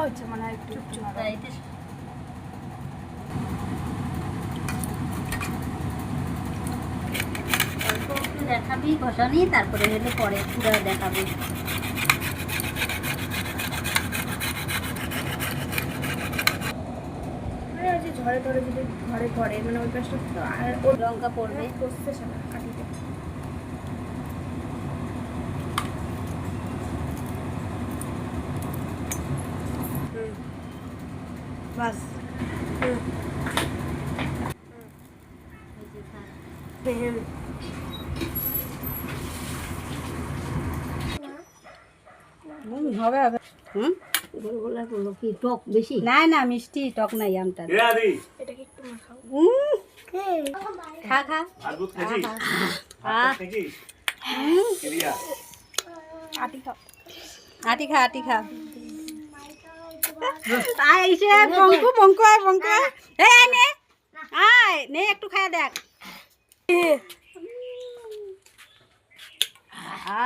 হচ্ছে মানে একটু অল্প একটু দেখাবি কষানি, তারপরে হলে পরে পুরো দেখাবি। ঝড়ে ধরে যদি ঘরে পড়ে মানে ওই পাশটা তো আর ওর লঙ্কা পড়বে। কষতে সারা কাটিতে বাস হবে হবে। কি টক বেশি? না না, মিষ্টি টক নাই আমটা। এটাকে একটু মাখাও। খা খা। আটি খা আটি খা। আইসে পঙ্কু পঙ্কু আয় পঙ্কু আয়। এই নে আয় নে একটু খায় দেখ। আহা